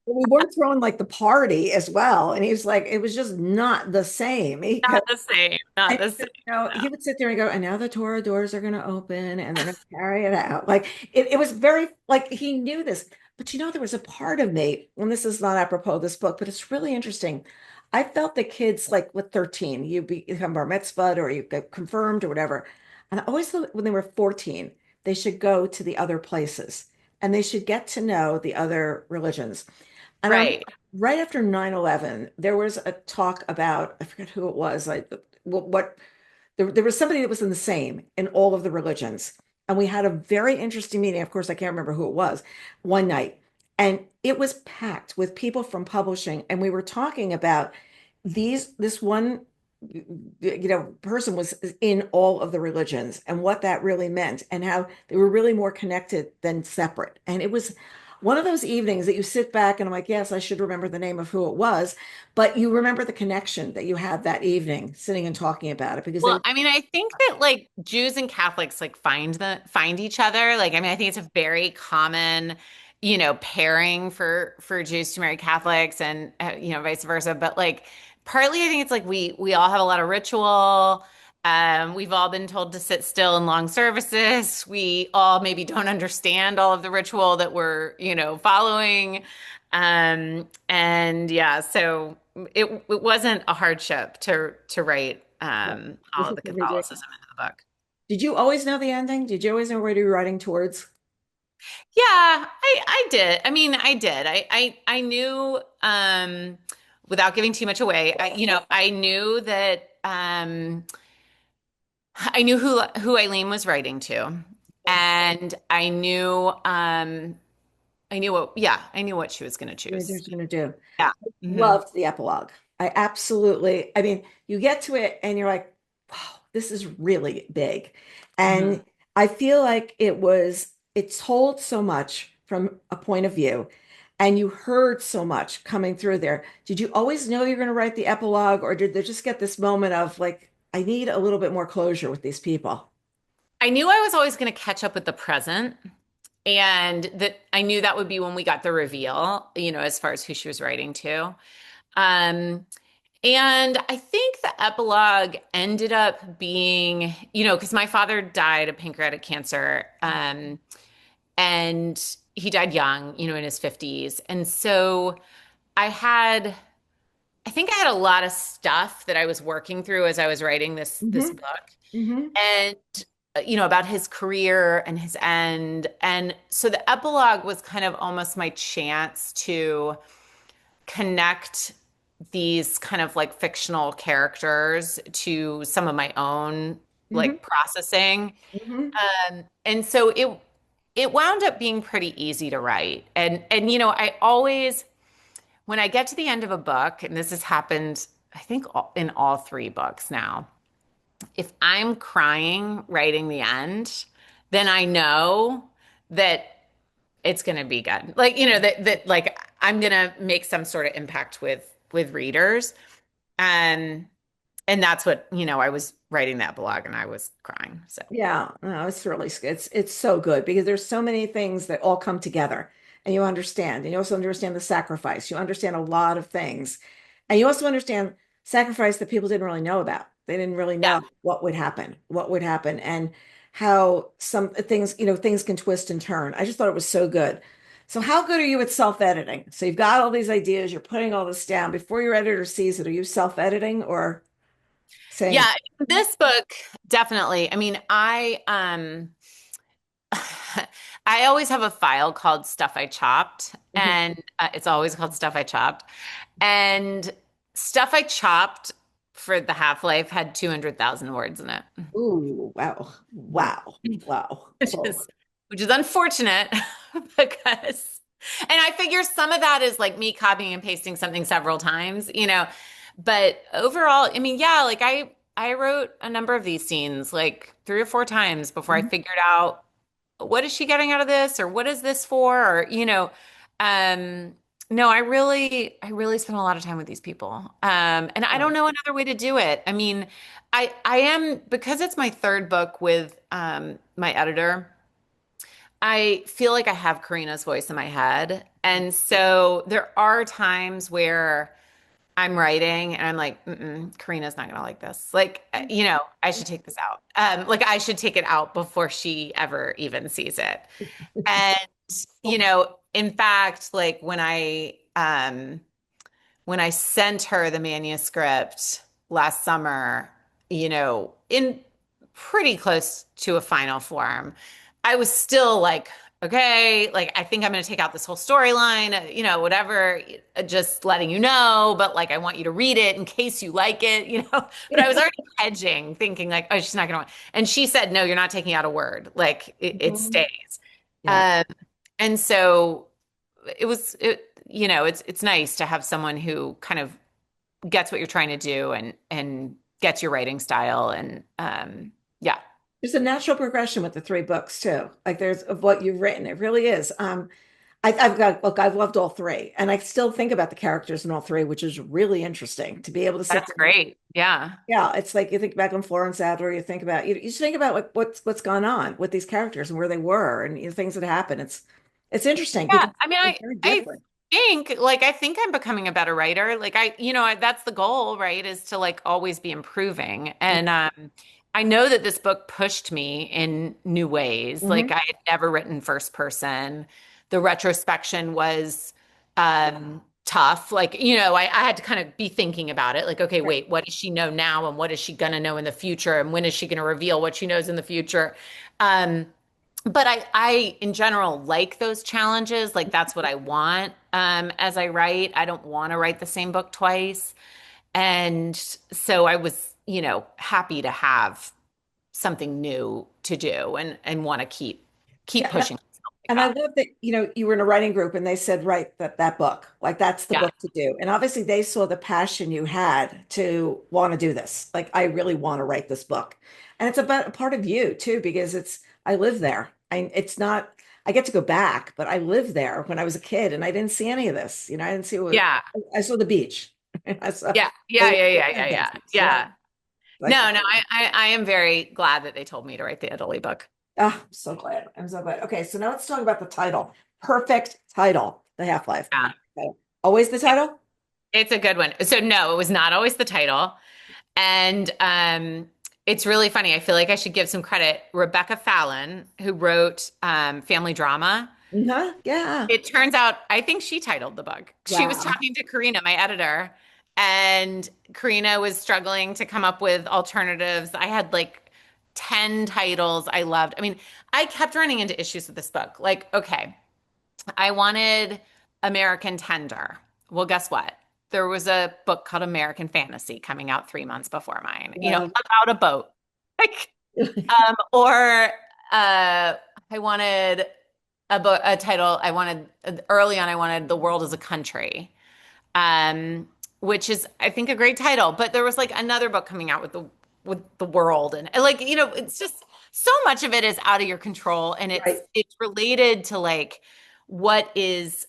S2: we weren't throwing like the party as well. And he was like, it was just not the same.
S1: Not the same. Not
S2: And
S1: the same.
S2: he would sit there and go, and now the Torah doors are going to open and they're going to carry it out. Like it was very, like he knew this. But there was a part of me, and this is not apropos of this book, but it's really interesting. I felt the kids, like with 13, become bar mitzvahed or you get confirmed or whatever. And I always thought when they were 14, they should go to the other places and they should get to know the other religions. And I remember
S1: Right.
S2: right after 9/11, there was a talk about, I forget who it was, like what there was somebody that was in the same in all of the religions. And we had a very interesting meeting. Of course, I can't remember who it was one night. And it was packed with people from publishing. And we were talking about this one, person was in all of the religions and what that really meant and how they were really more connected than separate. And it was one of those evenings that you sit back and I'm like, yes, I should remember the name of who it was, but you remember the connection that you had that evening sitting and talking about it because they
S1: Well,
S2: were.
S1: I mean, I think that like Jews and Catholics like find each other. Like, I mean, I think it's a very common, pairing for Jews to marry Catholics and vice versa. But like, partly I think it's like we all have a lot of ritual. We've all been told to sit still in long services. We all maybe don't understand all of the ritual that we're following. And yeah, so it wasn't a hardship to write
S2: Yeah.
S1: all
S2: This
S1: of
S2: is
S1: the
S2: what we do.
S1: Catholicism into the book.
S2: Did you always know the ending? Did you always know where you were writing towards?
S1: Yeah, I did. I mean, I did. I knew without giving too much away, I knew that I knew who Eileen was writing to. And I knew what she was going to
S2: What
S1: choose.
S2: you're going to do.
S1: Yeah. Hmm.
S2: Loved the epilogue. I mean, you get to it and you're like, wow, this is really big.
S1: Hmm.
S2: And I feel like it told so much from a point of view, and you heard so much coming through there. Did you always know you're going to write the epilogue, or did they just get this moment of like, I need a little bit more closure with these people?
S1: I knew I was always going to catch up with the present, and that I knew that would be when we got the reveal, as far as who she was writing to. Um, and I think the epilogue ended up being, because my father died of pancreatic cancer, and he died young, in his 50s. And so I had, I think I had a lot of stuff that I was working through as I was writing this
S2: Hmm.
S1: book.
S2: Hmm.
S1: And about his career and his end. And so the epilogue was kind of almost my chance to connect these kind of like fictional characters to some of my own
S2: Hmm.
S1: like processing.
S2: Hmm.
S1: And so it wound up being pretty easy to write. And I always when I get to the end of a book, and this has happened I think in all three books now, if I'm crying writing the end, then I know that it's going to be good. Like, that like I'm going to make some sort of impact with readers. And and that's what, I was writing that blog and I was crying. So,
S2: Yeah, no, it's so good because there's so many things that all come together and you understand. And you also understand the sacrifice. You understand a lot of things. And you also understand sacrifice that people didn't really know about. They didn't really
S1: yeah.
S2: know what would happen, and how some things, things can twist and turn. I just thought it was so good. So how good are you at self-editing? So you've got all these ideas, you're putting all this down before your editor sees it. Are you self-editing or saying,
S1: Yeah, this book definitely. I mean, I always have a file called Stuff I Chopped,
S2: Mhm.
S1: and it's always called Stuff I Chopped. And Stuff I Chopped for the Half-Life had 200,000 words in it,
S2: Ooh, wow. Wow. Wow.
S1: which
S2: Oh.
S1: is which is unfortunate because and I figure some of that is like me copying and pasting something several times, but overall, I mean, yeah, like I wrote a number of these scenes like three or four times before I
S2: Mhm.
S1: figured out what is she getting out of this or what is this for or um no, I really spent a lot of time with these people. And I don't
S2: Oh.
S1: know another way to do it. I mean, I am because it's my third book with my editor. I feel like I have Karina's voice in my head. And so there are times where I'm writing and I'm like, Karina's not gonna like this. Like, I should take this out. Like I should take it out before she ever even sees it. And, in fact, like when I sent her the manuscript last summer, in pretty close to a final form, I was still like, okay, like I think I'm going to take out this whole storyline, whatever, just letting you know, but like I want you to read it in case you like it, But I was already hedging, thinking like, oh, she's not going to want. And she said, no, you're not taking out a word. Like it
S2: Mhm.
S1: stays.
S2: Yeah.
S1: Um, and so it's nice to have someone who kind of gets what you're trying to do and gets your writing style and yeah.
S2: There's a natural progression with the three books too. Like there's of what you've written. It really is. I've loved all three, and I still think about the characters in all three, which is really interesting to be able to sit
S1: That's
S2: there.
S1: great. Yeah.
S2: Yeah, it's like you think back on Florence Adler, you just think about what's gone on with these characters and where they were and things that happen. It's interesting
S1: Yeah.
S2: because
S1: I mean,
S2: it's
S1: I
S2: very
S1: I
S2: different.
S1: think I'm becoming a better writer. Like that's the goal, right? Is to like always be improving. And I know that this book pushed me in new ways. Like
S2: Mhm.
S1: I had never written first person. The retrospection was tough. Like, I had to kind of be thinking about it. Like, okay, wait, what does she know now? And what is she gonna know in the future? And when is she gonna reveal what she knows in the future? Um, but I in general like those challenges. Like that's what I want as I write. I don't want to write the same book twice. And so I was, happy to have something new to do and want to keep
S2: Yeah, and
S1: pushing myself like
S2: and I
S1: that.
S2: love that, you were in a writing group and they said, write that book. Like that's the
S1: Yeah.
S2: book to do. And obviously they saw the passion you had to want to do this. Like I really want to write this book. And it's about a part of you too, because I live there. It's not, I get to go back, but I lived there when I was a kid and I didn't see any of this. I didn't see what
S1: Yeah.
S2: I saw the beach. I saw
S1: Yeah.
S2: the
S1: Yeah. Yeah. Yeah. Yeah. Yeah.
S2: deserts. Yeah.
S1: Yeah.
S2: Like,
S1: No, no, I am very glad that they told me to write the Italy book.
S2: ah, I'm so glad. I'm so glad. Okay, so now let's talk about the title. Perfect title, The Half-Life.
S1: Yeah.
S2: Always the title?
S1: It's a good one. So no, it was not always the title. And it's really funny. I feel like I should give some credit. Rebecca Fallon, who wrote Family Drama,
S2: Huh? Yeah.
S1: it turns out I think she titled the book. She was
S2: Wow.
S1: talking to Karina, my editor, and Karina was struggling to come up with alternatives. I had like 10 titles I loved. I mean, I kept running into issues with this book. Like, okay, I wanted American Tender. Well, guess what? There was a book called American Fantasy coming out 3 months before mine,
S2: Yeah.
S1: about a boat. Like, or I wanted a title. I wanted early on. I wanted The World as a Country, which is I think a great title. But there was like another book coming out with the world and like it's just so much of it is out of your control, and
S2: Right.
S1: it's related to like what is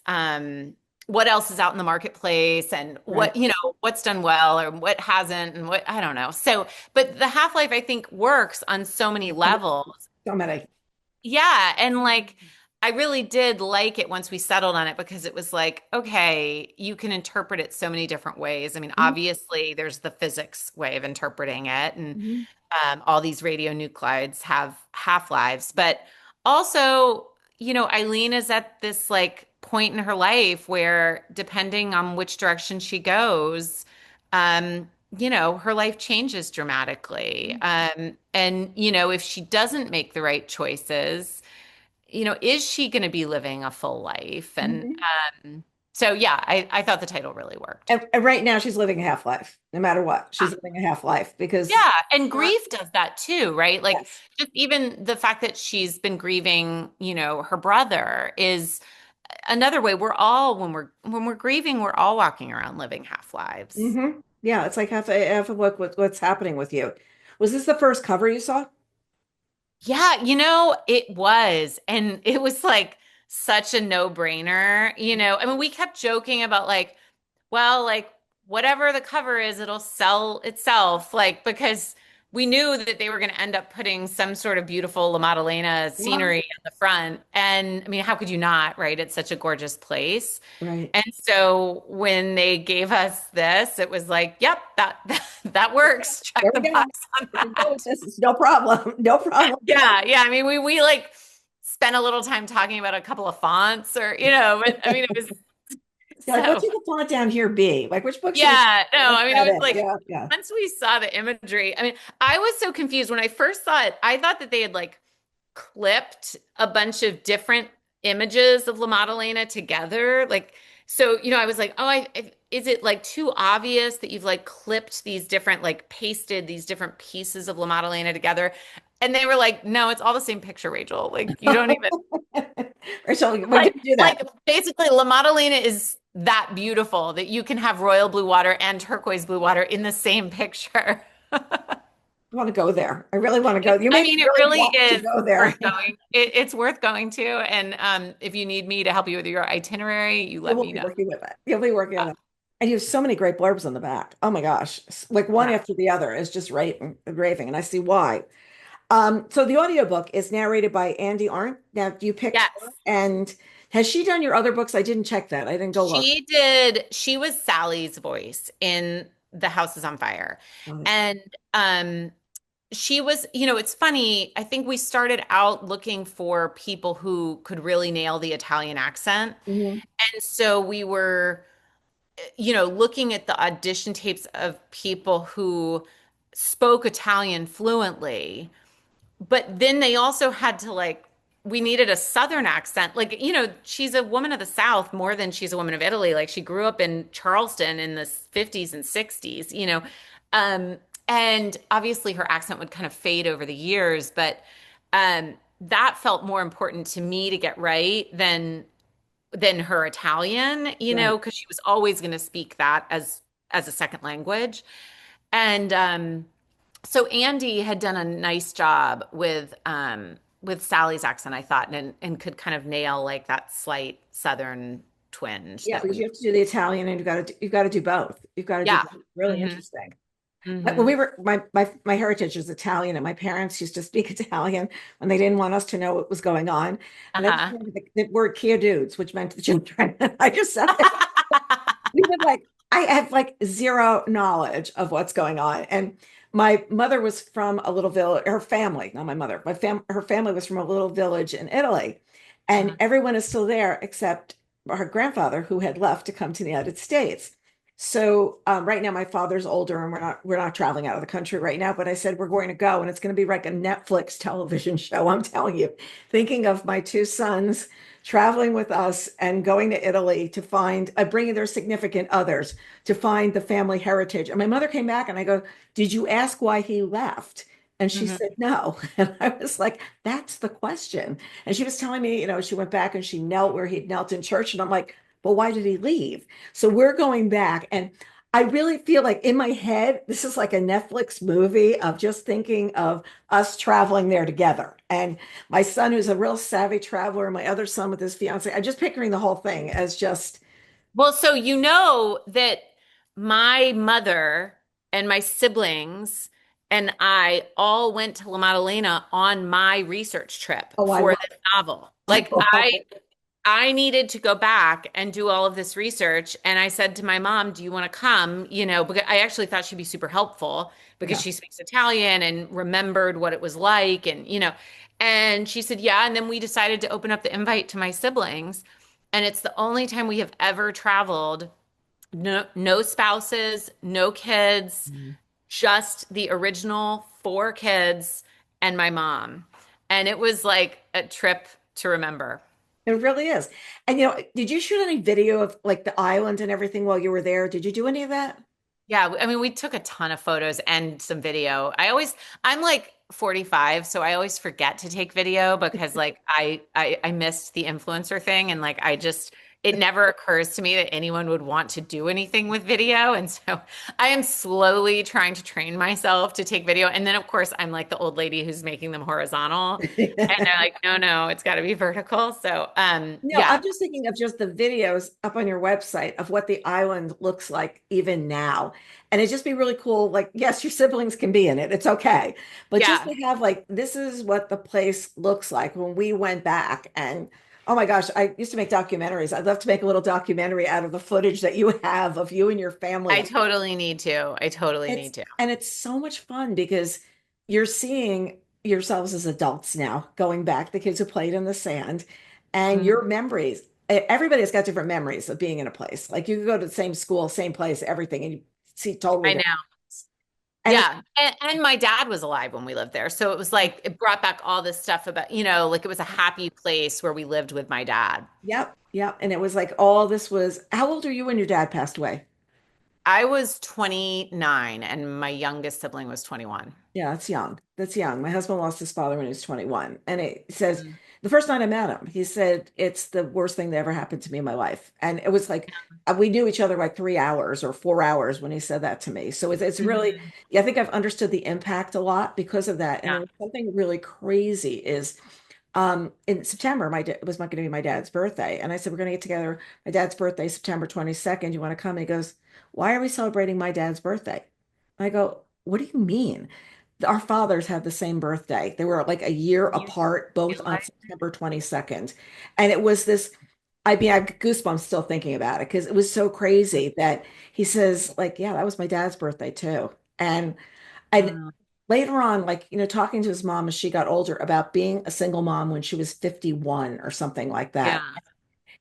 S1: what else is out in the marketplace and
S2: Right.
S1: what's done well or what hasn't and what I don't know. So, but the Half-Life I think works on so many levels.
S2: So many.
S1: Yeah, and like I really did like it once we settled on it because it was like, okay, you can interpret it so many different ways. I mean,
S2: Mhm.
S1: obviously there's the physics way of interpreting it, and
S2: Mhm.
S1: all these radionuclides have half-lives, but also, Eileen is at this like point in her life where depending on which direction she goes, her life changes dramatically. And if she doesn't make the right choices, is she going to be living a full life? And
S2: Mhm.
S1: so, yeah, I thought the title really worked.
S2: And right now she's living a half-life, no matter what. She's living a half-life because
S1: Yeah, and grief does that too, right? Like
S2: yes.
S1: just even the fact that she's been grieving, her brother is another way. We're all when we're grieving, we're all walking around living half lives.
S2: Yeah, it's like half a look what's happening with you. Was this the first cover you saw?
S1: Yeah, it was. And it was like such a no-brainer, I mean, we kept joking about like, well, like whatever the cover is, it'll sell itself, like because we knew that they were going to end up putting some sort of beautiful La Maddalena
S2: Yeah.
S1: scenery in the front. And I mean, how could you not, right? It's such a gorgeous place.
S2: Right.
S1: And so when they gave us this, it was like, yep, that works. Check
S2: There
S1: the
S2: we go.
S1: box on
S2: There we go with
S1: that.
S2: this. It's no problem. No problem.
S1: Yeah, yeah. I mean, we like spent a little time talking about a couple of fonts or, but I mean, it was
S2: You're like, what
S1: so
S2: should the font down here be? Like, which book should we
S1: yeah, no,
S2: put
S1: I mean, it
S2: that
S1: was
S2: in?
S1: like
S2: Yeah, yeah.
S1: once we saw the imagery, I mean, I was so confused when I first saw it. I thought that they had like clipped a bunch of different images of La Maddalena together. Like, so, I was like, oh, is it like too obvious that you've like clipped these different, like pasted these different pieces of La Maddalena together? And they were like, no, it's all the same picture, Rachel. Like, you don't even
S2: Or so we
S1: like
S2: didn't do that.
S1: like basically La Maddalena is that beautiful that you can have royal blue water and turquoise blue water in the same picture.
S2: I want to go there. I really want to go. You
S1: I
S2: make me
S1: mean, it
S2: really
S1: really
S2: want to
S1: is
S2: go
S1: worth
S2: there.
S1: going. It's worth going to. And if you need me to help you with your itinerary, you
S2: You
S1: let
S2: will
S1: me
S2: be
S1: know.
S2: working with it. You'll be working on it. And you have so many great blurbs on the back. Oh my gosh. Like one
S1: Yeah.
S2: after the other is just raving, and I see why. So the audiobook is narrated by Andy Arndt. Now, you picked her,
S1: Yes.
S2: and has she done your other books? I didn't check that. I didn't go look.
S1: She did. She was Sally's voice in The House is on Fire. And she was, it's funny. I think we started out looking for people who could really nail the Italian accent.
S2: Mhm.
S1: And so we were, looking at the audition tapes of people who spoke Italian fluently, but then they also had to like, we needed a Southern accent. Like, she's a woman of the South more than she's a woman of Italy. Like, she grew up in Charleston in the 50s and 60s. Um, and obviously her accent would kind of fade over the years, but that felt more important to me to get right than her Italian,
S2: Right.
S1: because she was always going to speak that as a second language. And so Andy had done a nice job with Sally's accent, I thought, and could kind of nail like that slight Southern twinge
S2: Yeah,
S1: that
S2: because
S1: we.
S2: you have to do the Italian and you've got to do both. You've got to do
S1: Yeah.
S2: both. Really
S1: Hmm.
S2: interesting. When
S1: Hmm.
S2: we were my heritage is Italian, and my parents used to speak Italian when they didn't want us to know what was going on. And I just
S1: Uh-huh.
S2: remember the word "kia dudes," which meant the children. I just sat there. We would like I have like zero knowledge of what's going on. And my mother was from a little village, her family, not my mother, her family was from a little village in Italy. And
S1: Uh-huh.
S2: everyone is still there except her grandfather who had left to come to the United States. So right now my father's older and we're not traveling out of the country right now, but I said we're going to go and it's going to be like a Netflix television show. I'm telling you, thinking of my two sons traveling with us and going to Italy to find, bringing their significant others to find the family heritage. And my mother came back and I go, "Did you ask why he left?" And she
S1: Hmm.
S2: said, "No." And I was like, "That's the question." And she was telling me, she went back and she knelt where he'd knelt in church. And I'm like, "Well, why did he leave?" So we're going back. And I really feel like in my head, this is like a Netflix movie of just thinking of us traveling there together. And my son, who's a real savvy traveler, and my other son with his fiance, I'm just picturing the whole thing as just,
S1: Well, so you know that my mother and my siblings and I all went to La Maddalena on my research trip
S2: oh, I
S1: for
S2: love,
S1: this novel.
S2: I
S1: Like
S2: love
S1: I
S2: it.
S1: I needed to go back and do all of this research. And I said to my mom, "Do you want to come?" Because I actually thought she'd be super helpful because
S2: Yeah.
S1: she speaks Italian and remembered what it was like. And she said, "Yeah." And then we decided to open up the invite to my siblings. And it's the only time we have ever traveled. No, no spouses, no kids, just the original four kids and my mom. And it was like a trip to remember.
S2: It really is. And did you shoot any video of like the island and everything while you were there? Did you do any of that?
S1: Yeah, I mean, we took a ton of photos and some video. I'm like 45, so I always forget to take video because like I missed the influencer thing and like it never occurs to me that anyone would want to do anything with video. And so I am slowly trying to train myself to take video. And then of course I'm like the old lady who's making them horizontal. And they're like, no, no, it's got to be vertical. So
S2: No,
S1: yeah,
S2: I'm just thinking of just the videos up on your website of what the island looks like even now. And it'd just be really cool. Like, yes, your siblings can be in it. It's okay. But just
S1: yeah.
S2: to have like, this is what the place looks like when we went back. And oh my gosh, I used to make documentaries. I'd love to make a little documentary out of the footage that you have of you and your
S1: I
S2: family.
S1: totally need to. I totally
S2: It's
S1: need to.
S2: and it's so much fun because you're seeing yourselves as adults now, going back, the kids who played in the sand, and
S1: Mhm.
S2: your memories. Everybody's got different memories of being in a place. Like you could go to the same school, same place, everything, and you see totally
S1: I
S2: different.
S1: know.
S2: And it's
S1: Yeah. And my dad was alive when we lived there. So it was like, it brought back all this stuff about, like it was a happy place where we lived with my dad.
S2: yep, yep. And it was like all this was. How old are you when your dad passed away?
S1: I was 29 and my youngest sibling was 21.
S2: Yeah, that's young. That's young. My husband lost his father when he was 21. And it says
S1: Mm.
S2: the first night I met him, he said, "It's the worst thing that ever happened to me in my life." And it was like we knew each other like 3 hours or 4 hours when he said that to me. So it's really,
S1: Mhm.
S2: yeah, I think I've understood the impact a lot because of that. And
S1: Yeah.
S2: there was something really crazy is in September, it was not going to be my dad's birthday. And I said, "We're going to get together. My dad's birthday, September 22nd. You want to come?" And he goes, "Why are we celebrating my dad's birthday?" I go, "What do you mean?" Our fathers had the same birthday. They were like a year
S1: You
S2: apart, both on
S1: realize?
S2: September 22nd. And it was this, I mean, I have goosebumps still thinking about it because it was so crazy that he says, like, "Yeah, that was my dad's birthday too." And
S1: Uh,
S2: later on, like, talking to his mom as she got older about being a single mom when she was 51 or something like that.
S1: yeah.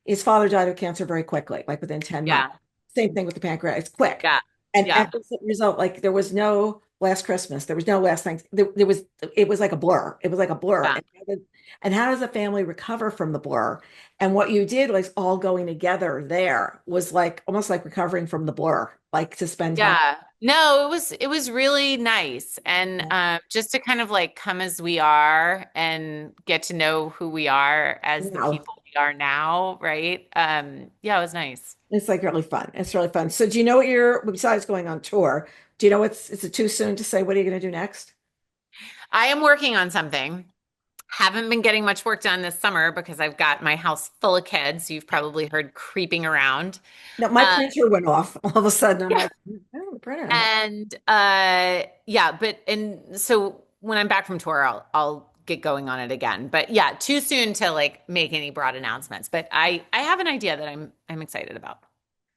S2: his father died of cancer very quickly, like within 10 months.
S1: Yeah.
S2: Same thing with the pancreas. It's quick.
S1: Yeah.
S2: And
S1: Yeah.
S2: as a result, like there was no last Christmas, there was no last thing. There was, it was like a blur. It was like a blur.
S1: Yeah.
S2: And how does a family recover from the blur? And what you did, like all going together there, was like almost like recovering from the blur, like to spend time.
S1: Yeah. No, it was really nice. And just to kind of like come as we are and get to know who we are as the
S2: Wow.
S1: people we are now, right? Yeah, it was nice.
S2: It's like really fun. It's really fun. So do you know what you're, besides going on tour, do you know what's, is it too soon to say what are you going to do next?
S1: I am working on something. Haven't been getting much work done this summer because I've got my house full of kids. You've probably heard creeping around.
S2: No, my
S1: Uh,
S2: printer went off. All of a sudden, I'm
S1: yeah.
S2: like, oh, the printer.
S1: And yeah, but and so when I'm back from tour, I'll get going on it again. But yeah, too soon to like make any broad announcements. But I have an idea that I'm excited about.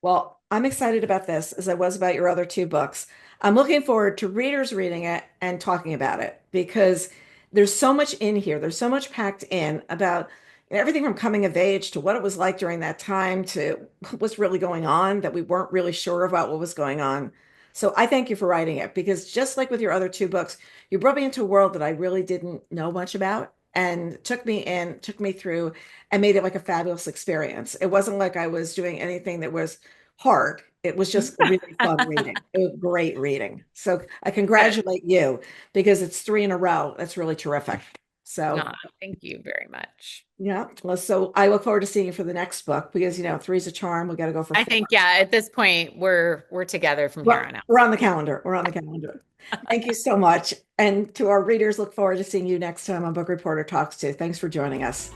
S2: Well, I'm excited about this as I was about your other two books. I'm looking forward to readers reading it and talking about it because there's so much in here. There's so much packed in about everything from coming of age to what it was like during that time to what was really going on that we weren't really sure about what was going on. So I thank you for writing it because just like with your other two books, you brought me into a world that I really didn't know much about and took me in, took me through and made it like a fabulous experience. It wasn't like I was doing anything that was hard. It was just really fun reading. It was great reading. So I
S1: Good.
S2: congratulate you because it's three in a row. That's really terrific. So
S1: No, thank you very much.
S2: yeah, well, so I look forward to seeing you for the next book because three's a charm. We got to go for
S1: I
S2: four.
S1: think yeah, at this point we're together from here
S2: Well,
S1: on out.
S2: we're on the calendar. We're on the calendar. Thank you so much. And to our readers, look forward to seeing you next time on Book Reporter Talks too. Thanks for joining us.